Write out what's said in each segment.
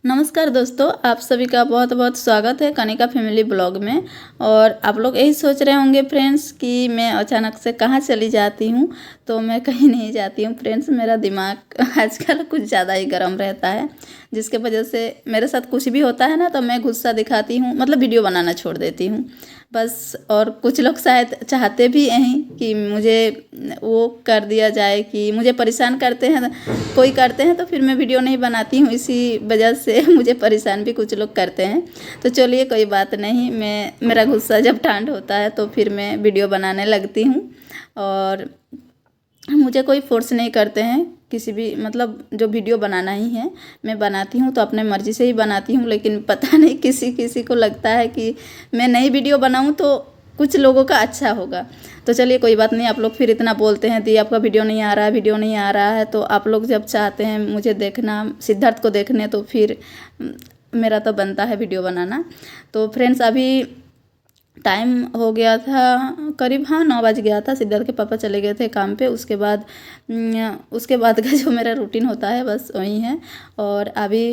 नमस्कार दोस्तों, आप सभी का बहुत बहुत स्वागत है कनिका फैमिली ब्लॉग में। और आप लोग यही सोच रहे होंगे फ्रेंड्स कि मैं अचानक से कहाँ चली जाती हूँ। तो मैं कहीं नहीं जाती हूँ फ्रेंड्स, मेरा दिमाग आजकल कुछ ज़्यादा ही गर्म रहता है, जिसके वजह से मेरे साथ कुछ भी होता है ना तो मैं गुस्सा दिखाती हूँ, मतलब वीडियो बनाना छोड़ देती हूँ बस। और कुछ लोग शायद चाहते भी यहीं कि मुझे वो कर दिया जाए, कि मुझे परेशान करते हैं, कोई करते हैं तो फिर मैं वीडियो नहीं बनाती हूँ, इसी वजह से मुझे परेशान भी कुछ लोग करते हैं। तो चलिए कोई बात नहीं, मेरा गुस्सा जब ठंड होता है तो फिर मैं वीडियो बनाने लगती हूँ। और मुझे कोई फोर्स नहीं करते हैं किसी भी, मतलब जो वीडियो बनाना ही है मैं बनाती हूँ तो अपने मर्ज़ी से ही बनाती हूँ। लेकिन पता नहीं किसी किसी को लगता है कि मैं नई वीडियो बनाऊँ तो कुछ लोगों का अच्छा होगा। तो चलिए कोई बात नहीं, आप लोग फिर इतना बोलते हैं दी आपका वीडियो नहीं आ रहा है, वीडियो नहीं आ रहा है। तो आप लोग जब चाहते हैं मुझे देखना, सिद्धार्थ को देखने, तो फिर मेरा तो बनता है वीडियो बनाना। तो फ्रेंड्स अभी टाइम हो गया था करीब, हाँ 9 बज गया था। सिद्धार्थ के पापा चले गए थे काम पे। उसके बाद का जो मेरा रूटीन होता है बस वही है। और अभी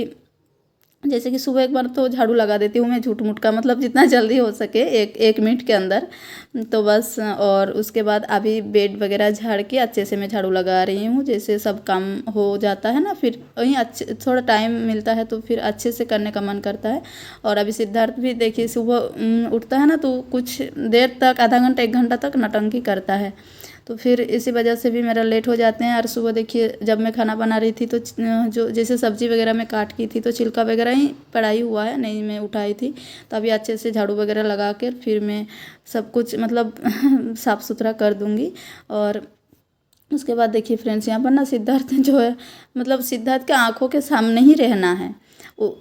जैसे कि सुबह एक बार तो झाड़ू लगा देती हूँ मैं, झूठ मूठ का, मतलब जितना जल्दी हो सके एक मिनट के अंदर तो बस। और उसके बाद अभी बेड वगैरह झाड़ के अच्छे से मैं झाड़ू लगा रही हूँ, जैसे सब काम हो जाता है ना, फिर वहीं अच्छे थोड़ा टाइम मिलता है तो फिर अच्छे से करने का मन करता है। और अभी सिद्धार्थ भी देखिए सुबह उठता है ना तो कुछ देर तक, आधा घंटा 1 घंटा तक नौटंकी करता है। तो फिर इसी वजह से भी मेरा लेट हो जाते हैं। और सुबह देखिए जब मैं खाना बना रही थी तो जो जैसे सब्जी वगैरह मैं काट की थी तो छिलका वगैरह ही पड़ा ही हुआ है, नहीं मैं उठाई थी। तो अभी अच्छे से झाड़ू वगैरह लगा कर फिर मैं सब कुछ मतलब साफ़ सुथरा कर दूँगी। और उसके बाद देखिए फ्रेंड्स, यहाँ पर ना सिद्धार्थ जो है, मतलब सिद्धार्थ के आँखों के सामने ही रहना है।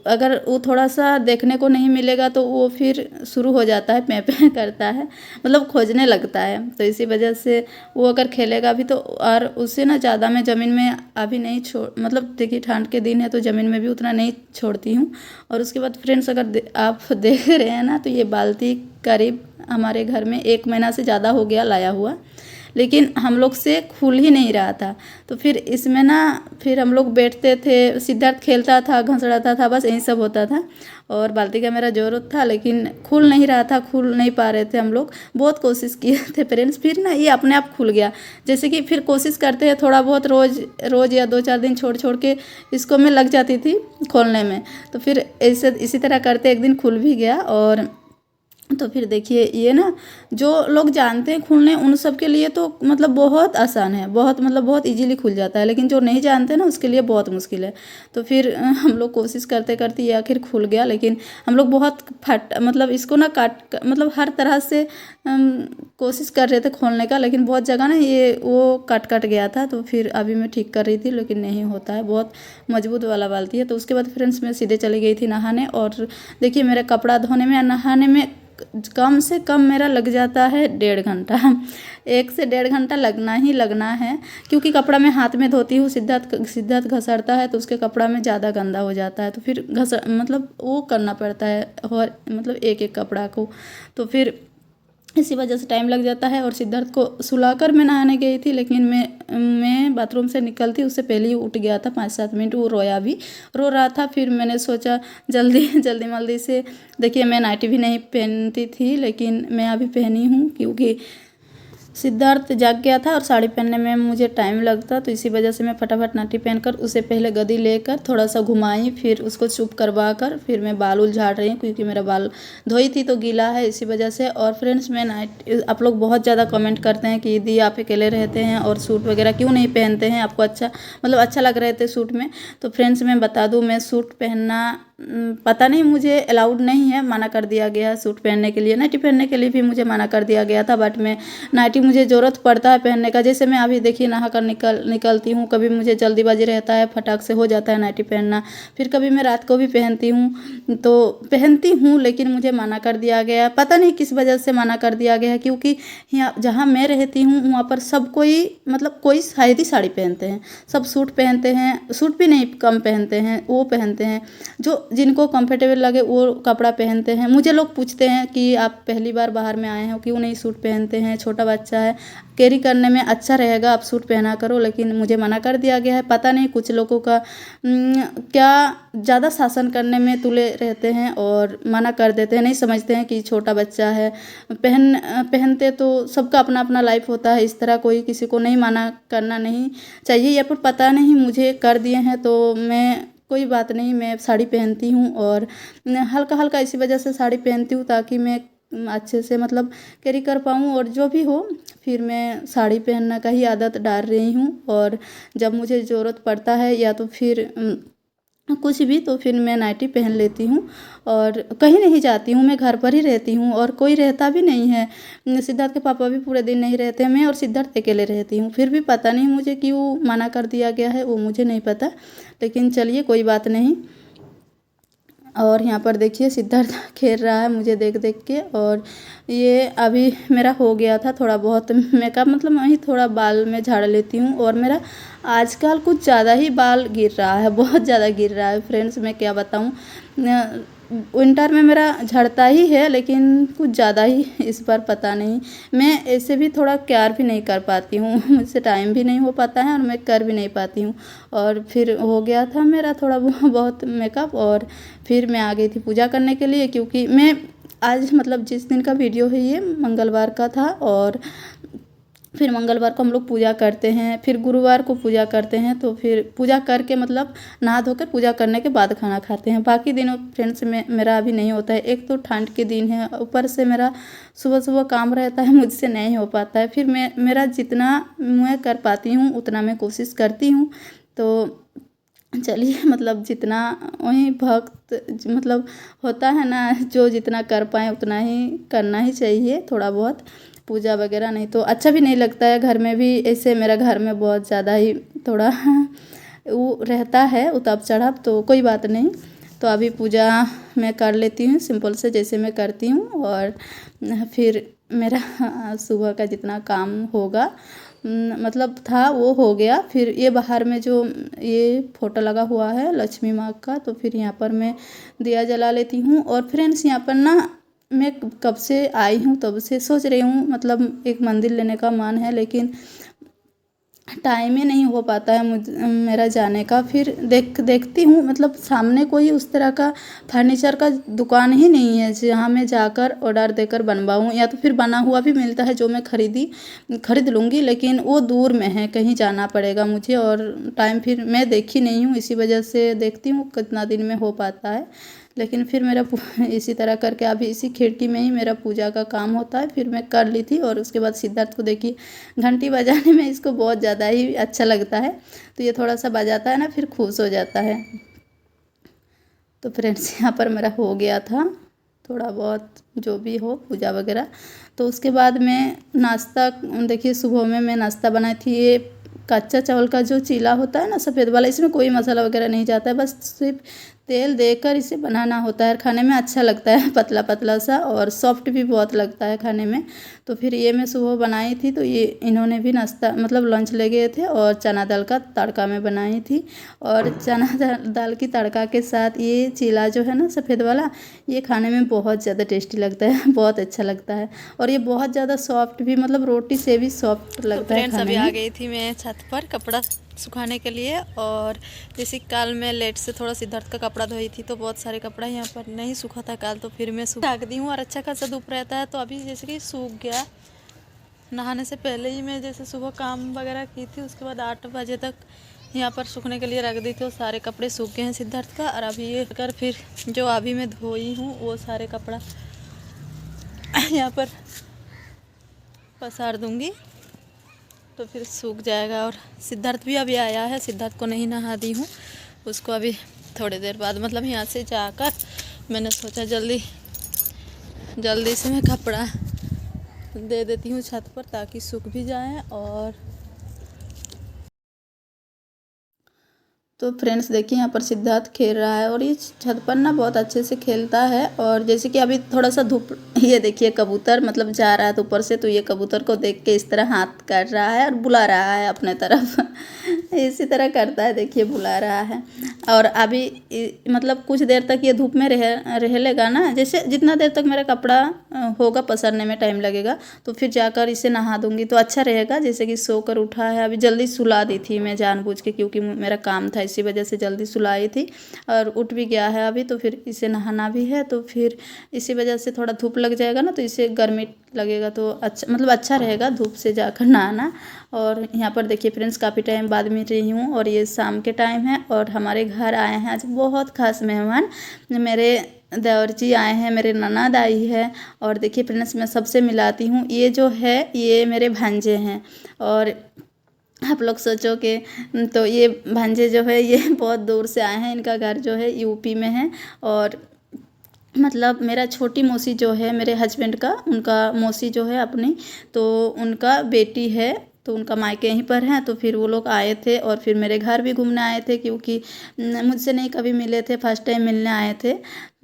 अगर वो थोड़ा सा देखने को नहीं मिलेगा तो वो फिर शुरू हो जाता है, पे पे करता है, मतलब खोजने लगता है। तो इसी वजह से वो अगर खेलेगा भी तो, और उससे ना ज़्यादा मैं ज़मीन में अभी नहीं छोड़, मतलब देखिए ठंड के दिन है तो ज़मीन में भी उतना नहीं छोड़ती हूँ। और उसके बाद फ्रेंड्स अगर आप देख रहे हैं ना तो ये बाल्टी करीब हमारे घर में 1 महीना से ज़्यादा हो गया लाया हुआ, लेकिन हम लोग से खुल ही नहीं रहा था। तो फिर इसमें ना फिर हम लोग बैठते थे, सिद्धार्थ खेलता था, घसड़ाता था, बस यही सब होता था। और बाल्टी का मेरा ज़रूरत था लेकिन खुल नहीं रहा था, खुल नहीं पा रहे थे। हम लोग बहुत कोशिश किए थे पेरेंट्स, फिर ना ये अपने आप खुल गया। जैसे कि फिर कोशिश करते हैं थोड़ा बहुत, रोज़ या 2-4 दिन छोड़ छोड़ के इसको मैं लग जाती थी खोलने में। तो फिर ऐसे इसी तरह करते एक दिन खुल भी गया। और तो फिर देखिए ये ना, जो लोग जानते हैं खुलने उन सब के लिए तो मतलब बहुत आसान है, बहुत मतलब बहुत इजीली खुल जाता है। लेकिन जो नहीं जानते ना उसके लिए बहुत मुश्किल है। तो फिर हम लोग कोशिश करते करते ये आखिर खुल गया। लेकिन हम लोग बहुत मतलब इसको ना मतलब हर तरह से कोशिश कर रहे थे खोलने का, लेकिन बहुत जगह ना ये वो कट गया था। तो फिर अभी मैं ठीक कर रही थी लेकिन नहीं होता है, बहुत मजबूत वाला बाल्टी है। तो उसके बाद फ्रेंड्स मैं सीधे चली गई थी नहाने। और देखिए मेरे कपड़ा धोने में, नहाने में कम से कम मेरा लग जाता है 1.5 घंटा। 1 से 1.5 घंटा लगना ही लगना है, क्योंकि कपड़ा मैं हाथ में धोती हूँ, सिद्धार्थ घसरता है तो उसके कपड़ा में ज़्यादा गंदा हो जाता है। तो फिर मतलब वो करना पड़ता है, और मतलब एक एक कपड़ा को। तो फिर इसी वजह से टाइम लग जाता है। और सिद्धार्थ को सुलाकर मैं नहाने गई थी, लेकिन मैं बाथरूम से निकलती उससे पहले ही उठ गया था 5-7 मिनट। वो रो रहा था। फिर मैंने सोचा जल्दी से, देखिए मैं नाइटी भी नहीं पहनती थी लेकिन मैं अभी पहनी हूँ, क्योंकि सिद्धार्थ जाग गया था और साड़ी पहनने में मुझे टाइम लगता। तो इसी वजह से मैं फटाफट नाटी पहनकर उसे पहले गदी लेकर थोड़ा सा घुमाई, फिर उसको चुप करवा कर फिर मैं बाल उल झाड़ रही हूँ, क्योंकि मेरा बाल धोई थी तो गीला है, इसी वजह से। और फ्रेंड्स आप लोग बहुत ज़्यादा कमेंट करते हैं कि दी आप अकेले रहते हैं और सूट वगैरह क्यों नहीं पहनते हैं, आपको अच्छा लग रहे थे सूट में। तो फ्रेंड्स मैं बता दूँ, मैं सूट पहनना पता नहीं मुझे अलाउड नहीं है, मना कर दिया गया है सूट पहनने के लिए। नाइटी पहनने के लिए भी मुझे मना कर दिया गया था, बट मैं नाइटी मुझे ज़रूरत पड़ता है पहनने का। जैसे मैं अभी देखिए नहा कर निकलती हूँ, कभी मुझे जल्दीबाजी रहता है, फटाक से हो जाता है नाइटी पहनना। फिर कभी मैं रात को भी पहनती हूँ, तो पहनती हूँ लेकिन मुझे मना कर दिया गया। पता नहीं किस वजह से मना कर दिया गया है, क्योंकि यहाँ जहाँ मैं रहती हूँ वहाँ पर सब कोई, मतलब कोई शायद ही साड़ी पहनते हैं, सब सूट पहनते हैं। सूट भी नहीं कम पहनते हैं, वो पहनते हैं जो जिनको कंफर्टेबल लगे वो कपड़ा पहनते हैं। मुझे लोग पूछते हैं कि आप पहली बार बाहर में आए हो, क्यों नहीं सूट पहनते हैं, छोटा बच्चा बच्चा है, कैरी करने में अच्छा रहेगा, आप सूट पहना करो, लेकिन मुझे मना कर दिया गया है। पता नहीं कुछ लोगों का क्या ज़्यादा शासन करने में तुले रहते हैं और मना कर देते हैं, नहीं समझते हैं कि छोटा बच्चा है। पहनते तो सबका अपना अपना लाइफ होता है, इस तरह कोई किसी को नहीं मना करना नहीं चाहिए। या फिर पता नहीं मुझे कर दिए हैं तो मैं कोई बात नहीं, मैं साड़ी पहनती हूँ और हल्का हल्का इसी वजह से साड़ी पहनती हूँ ताकि मैं अच्छे से मतलब कैरी कर पाऊँ। और जो भी हो, फिर मैं साड़ी पहनने का ही आदत डाल रही हूँ। और जब मुझे ज़रूरत पड़ता है या तो फिर कुछ भी, तो फिर मैं नाइटी पहन लेती हूँ और कहीं नहीं जाती हूँ, मैं घर पर ही रहती हूँ और कोई रहता भी नहीं है। सिद्धार्थ के पापा भी पूरे दिन नहीं रहते हैं, मैं और सिद्धार्थ अकेले रहती हूँ। फिर भी पता नहीं मुझे क्यों मना कर दिया गया है, वो मुझे नहीं पता, लेकिन चलिए कोई बात नहीं। और यहाँ पर देखिए सिद्धार्थ खेल रहा है मुझे देख देख के। और ये अभी मेरा हो गया था थोड़ा बहुत मेकअप, मतलब वही थोड़ा बाल में झाड़ लेती हूँ। और मेरा आजकल कुछ ज़्यादा ही बाल गिर रहा है, बहुत ज़्यादा गिर रहा है फ्रेंड्स, मैं क्या बताऊँ। विंटर में मेरा झड़ता ही है, लेकिन कुछ ज़्यादा ही इस बार, पता नहीं। मैं ऐसे भी थोड़ा केयर भी नहीं कर पाती हूँ, मुझसे टाइम भी नहीं हो पाता है और मैं कर भी नहीं पाती हूँ। और फिर हो गया था मेरा थोड़ा बहुत मेकअप और फिर मैं आ गई थी पूजा करने के लिए, क्योंकि मैं आज मतलब जिस दिन का वीडियो है ये मंगलवार का था। और फिर मंगलवार को हम लोग पूजा करते हैं, फिर गुरुवार को पूजा करते हैं, तो फिर पूजा करके मतलब नहा धोकर पूजा करने के बाद खाना खाते हैं। बाकी दिनों फ्रेंड्स में मेरा अभी नहीं होता है, एक तो ठंड के दिन है, ऊपर से मेरा सुबह सुबह काम रहता है, मुझसे नहीं हो पाता है। फिर मेरा जितना मैं कर पाती हूँ उतना मैं कोशिश करती हूँ। तो चलिए मतलब जितना वही भक्त मतलब होता है ना, जो जितना कर पाए उतना ही करना ही चाहिए, थोड़ा बहुत पूजा वगैरह, नहीं तो अच्छा भी नहीं लगता है घर में भी। ऐसे मेरा घर में बहुत ज़्यादा ही थोड़ा वो रहता है उतार चढ़ाव, तो कोई बात नहीं। तो अभी पूजा मैं कर लेती हूँ सिंपल से जैसे मैं करती हूँ। और फिर मेरा सुबह का जितना काम होगा मतलब था वो हो गया। फिर ये बाहर में जो ये फोटो लगा हुआ है लक्ष्मी माँ का, तो फिर यहाँ पर मैं दिया जला लेती हूँ। और फ्रेंड्स यहाँ पर ना मैं कब से आई हूँ तब से सोच रही हूँ, मतलब एक मंदिर लेने का मन है, लेकिन टाइम ही नहीं हो पाता है मेरा जाने का। फिर देखती हूँ, मतलब सामने कोई उस तरह का फर्नीचर का दुकान ही नहीं है जहाँ मैं जाकर ऑर्डर देकर बनवाऊँ, या तो फिर बना हुआ भी मिलता है जो मैं खरीद लूँगी, लेकिन वो दूर में है, कहीं जाना पड़ेगा मुझे और टाइम फिर मैं देखी नहीं हूँ, इसी वजह से देखती हूँ कितना दिन में हो पाता है। लेकिन फिर मेरा इसी तरह करके अभी इसी खिड़की में ही मेरा पूजा का काम होता है। फिर मैं कर ली थी और उसके बाद सिद्धार्थ को देखी घंटी बजाने में इसको बहुत ज़्यादा ही अच्छा लगता है, तो ये थोड़ा सा बजाता है ना फिर खुश हो जाता है। तो फ्रेंड्स यहाँ पर मेरा हो गया था थोड़ा बहुत जो भी हो पूजा वगैरह। तो उसके बाद मैं नाश्ता, देखिए सुबह में मैं नाश्ता बनाई थी, ये कच्चा चावल का जो चीला होता है ना सफ़ेद वाला, इसमें कोई मसाला वगैरह नहीं जाता है, बस सिर्फ तेल देकर इसे बनाना होता है। खाने में अच्छा लगता है, पतला पतला सा, और सॉफ्ट भी बहुत लगता है खाने में। तो फिर ये मैं सुबह बनाई थी, तो ये इन्होंने भी नाश्ता मतलब लंच ले गए थे। और चना दाल का तड़का मैं बनाई थी, और चना दाल की तड़का के साथ ये चीला जो है ना सफ़ेद वाला, ये खाने में बहुत ज़्यादा टेस्टी लगता है, बहुत अच्छा लगता है। और ये बहुत ज़्यादा सॉफ्ट भी, मतलब रोटी से भी सॉफ्ट लगता है खाने में। अभी आ गई थी मैं छत पर कपड़ा सुखाने के लिए, और जैसे कल मैं लेट से थोड़ा सिद्धार्थ का कपड़ा धोई थी, तो बहुत सारे कपड़ा यहाँ पर नहीं सूखा था कल, तो फिर मैं सूखा दी हूँ। और अच्छा खासा धूप रहता है, तो अभी जैसे कि सूख गया। नहाने से पहले ही मैं जैसे सुबह काम वगैरह की थी, उसके बाद 8 बजे तक यहाँ पर सूखने के लिए रख दी थी। और सारे कपड़े सूख गए हैं सिद्धार्थ का। और अभी ये कर फिर जो अभी मैं धोई हूँ वो सारे कपड़ा यहाँ पर पसार दूँगी, तो फिर सूख जाएगा। और सिद्धार्थ भी अभी आया है, सिद्धार्थ को नहीं नहा दी हूँ, उसको अभी थोड़ी देर बाद मतलब यहाँ से जाकर मैंने सोचा जल्दी से मैं कपड़ा दे देती हूँ छत पर ताकि सूख भी जाए। और तो फ्रेंड्स देखिए यहाँ पर सिद्धार्थ खेल रहा है, और ये छत पर ना बहुत अच्छे से खेलता है। और जैसे कि अभी थोड़ा सा धूप, ये देखिए कबूतर मतलब जा रहा है तो ऊपर से, तो ये कबूतर को देख के इस तरह हाथ कर रहा है और बुला रहा है अपने तरफ इसी तरह करता है, देखिए बुला रहा है। और अभी मतलब कुछ देर तक ये धूप में रह लेगा ना, जैसे जितना देर तक मेरा कपड़ा होगा पसरने में टाइम लगेगा, तो फिर जाकर इसे नहा दूंगी तो अच्छा रहेगा। जैसे कि सोकर उठा है, अभी जल्दी सुला दी थी मैं जानबूझ के, क्योंकि मेरा काम था, इसी वजह से जल्दी सुलाई थी। और उठ भी गया है अभी, तो फिर इसे नहाना भी है, तो फिर इसी वजह से थोड़ा धूप लग जाएगा ना, तो इसे गर्मी लगेगा तो अच्छा, मतलब अच्छा रहेगा धूप से जाकर नहाना। और यहाँ पर देखिए फ्रेंड्स, काफ़ी टाइम बाद मिल रही हूँ और ये शाम के टाइम है और हमारे घर आए हैं आज बहुत खास मेहमान। मेरे देवर जी आए हैं, मेरे ननद आई है। और देखिए फ्रेंड्स, मैं सबसे मिलाती हूँ, ये जो है ये मेरे भांजे हैं। और आप लोग सोचोगे तो ये भांजे जो है ये बहुत दूर से आए हैं, इनका घर जो है यूपी में है। और मतलब मेरा छोटी मौसी जो है मेरे हस्बैंड का, उनका मौसी जो है अपनी, तो उनका बेटी है, तो उनका मायके यहीं पर हैं। तो फिर वो लोग आए थे और फिर मेरे घर भी घूमने आए थे, क्योंकि मुझसे नहीं कभी मिले थे, फर्स्ट टाइम मिलने आए थे।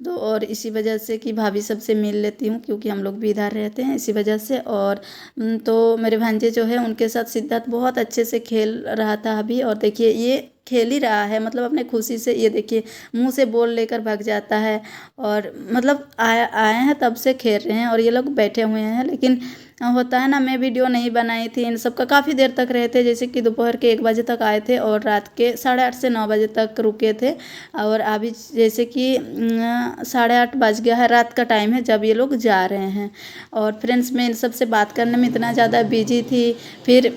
तो और इसी वजह से कि भाभी सबसे मिल लेती हूँ, क्योंकि हम लोग भी इधर रहते हैं, इसी वजह से। और तो मेरे भांजे जो है उनके साथ सिद्धार्थ बहुत अच्छे से खेल रहा था अभी। और देखिए ये खेल ही रहा है, मतलब अपने खुशी से, ये देखिए मुंह से बोल लेकर भाग जाता है। और मतलब आए हैं तब से खेल रहे हैं और ये लोग बैठे हुए हैं। लेकिन होता है ना, मैं वीडियो नहीं बनाई थी इन सब का, काफ़ी देर तक रहे थे, जैसे कि दोपहर के 1 बजे तक आए थे और रात के 8:30 से 9 बजे तक रुके थे। और अभी जैसे कि 8:30 बज गया है, रात का टाइम है जब ये लोग जा रहे हैं। और फ्रेंड्स, मैं इन सब से बात करने में इतना ज़्यादा बिजी थी, फिर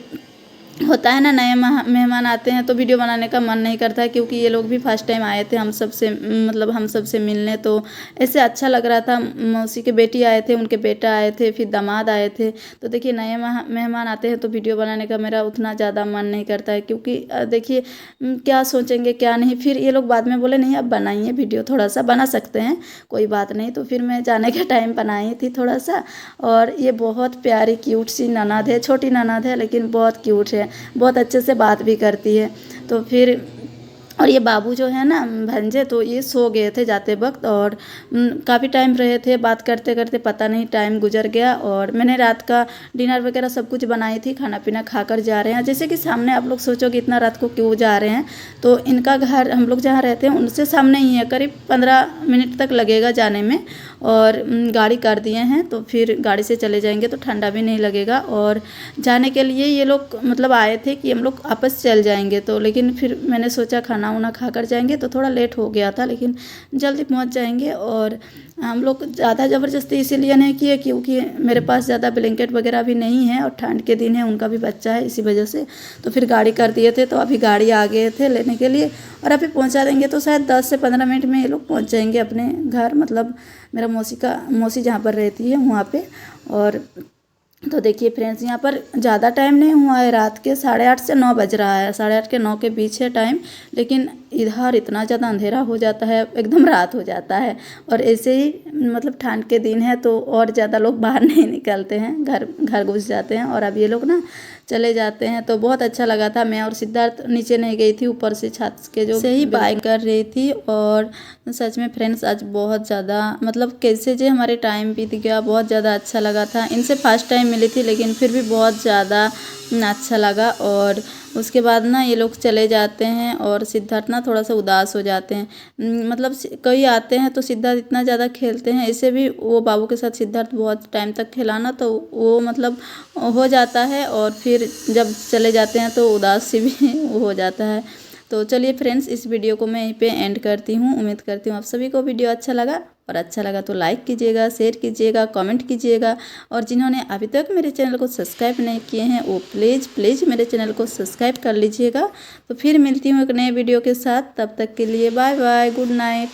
होता है ना नए मेहमान आते हैं तो वीडियो बनाने का मन नहीं करता है, क्योंकि ये लोग भी फर्स्ट टाइम आए थे हम सब से, मतलब हम सब से मिलने, तो ऐसे अच्छा लग रहा था। मौसी के बेटी आए थे, उनके बेटा आए थे, फिर दामाद आए थे। तो देखिए नए मेहमान आते हैं तो वीडियो बनाने का मेरा उतना ज़्यादा मन नहीं करता है, क्योंकि देखिए क्या सोचेंगे क्या नहीं। फिर ये लोग बाद में बोले नहीं अब बनाइए वीडियो, थोड़ा सा बना सकते हैं, कोई बात नहीं। तो फिर मैं जाने के टाइम बनाई थी थोड़ा सा। और ये बहुत प्यारी क्यूट सी ननद है, छोटी ननद है लेकिन बहुत क्यूट है, बहुत अच्छे से बात भी करती है। तो फिर और ये बाबू जो है ना भांजे, तो ये सो गए थे जाते वक्त। और काफ़ी टाइम रहे थे, बात करते करते पता नहीं टाइम गुजर गया। और मैंने रात का डिनर वगैरह सब कुछ बनाई थी, खाना पीना खाकर जा रहे हैं। जैसे कि सामने, आप लोग सोचोगे इतना रात को क्यों जा रहे हैं, तो इनका घर हम लोग जहाँ रहते हैं उनसे सामने ही है, करीब 15 मिनट तक लगेगा जाने में। और गाड़ी कर दिए हैं, तो फिर गाड़ी से चले जाएंगे तो ठंडा भी नहीं लगेगा। और जाने के लिए ये लोग मतलब आए थे कि हम लोग आपस चल जाएंगे, तो लेकिन फिर मैंने सोचा खाना वाना खाकर जाएंगे, तो थोड़ा लेट हो गया था, लेकिन जल्दी पहुंच जाएंगे। और हम लोग ज़्यादा ज़बरदस्ती इसीलिए नहीं किए क्योंकि मेरे पास ज़्यादा ब्लैंकेट वगैरह भी नहीं है और ठंड के दिन है, उनका भी बच्चा है, इसी वजह से। तो फिर गाड़ी कर दिए थे, तो अभी गाड़ी आ गए थे लेने के लिए और अभी पहुंचा देंगे। तो शायद 10 से 15 मिनट में ये लोग पहुंच जाएंगे अपने घर, मतलब मेरा मौसी जहाँ पर रहती है वहाँ पे। और तो देखिए फ्रेंड्स, यहाँ पर ज़्यादा टाइम नहीं हुआ है, रात के 8:30 से 9 बज रहा है, 8:30 के 9 के बीच है टाइम। लेकिन इधर इतना ज़्यादा अंधेरा हो जाता है, एकदम रात हो जाता है। और ऐसे ही मतलब ठंड के दिन है तो और ज़्यादा लोग बाहर नहीं निकलते हैं, घर घुस जाते हैं। और अब ये लोग ना चले जाते हैं, तो बहुत अच्छा लगा था। मैं और सिद्धार्थ नीचे नहीं गई थी, ऊपर से छत के जो से ही बाइक कर रही थी। और सच में फ्रेंड्स, आज बहुत ज़्यादा मतलब कैसे जो हमारे टाइम बीत गया, बहुत ज़्यादा अच्छा लगा था। इनसे फर्स्ट टाइम मिली थी लेकिन फिर भी बहुत ज़्यादा अच्छा लगा। और उसके बाद ना ये लोग चले जाते हैं और सिद्धार्थ ना थोड़ा सा उदास हो जाते हैं। मतलब कई आते हैं तो सिद्धार्थ इतना ज़्यादा खेलते हैं, ऐसे भी वो बाबू के साथ सिद्धार्थ बहुत टाइम तक खेलाना, तो वो मतलब हो जाता है। और फिर जब चले जाते हैं तो उदास भी हो जाता है। तो चलिए फ्रेंड्स, इस वीडियो को मैं यहीं पे एंड करती हूँ। उम्मीद करती हूँ आप सभी को वीडियो अच्छा लगा, और अच्छा लगा तो लाइक कीजिएगा, शेयर कीजिएगा, कमेंट कीजिएगा। और जिन्होंने अभी तक मेरे चैनल को सब्सक्राइब नहीं किए हैं वो प्लीज़ मेरे चैनल को सब्सक्राइब कर लीजिएगा। तो फिर मिलती हूँ एक नए वीडियो के साथ, तब तक के लिए बाय बाय, गुड नाइट।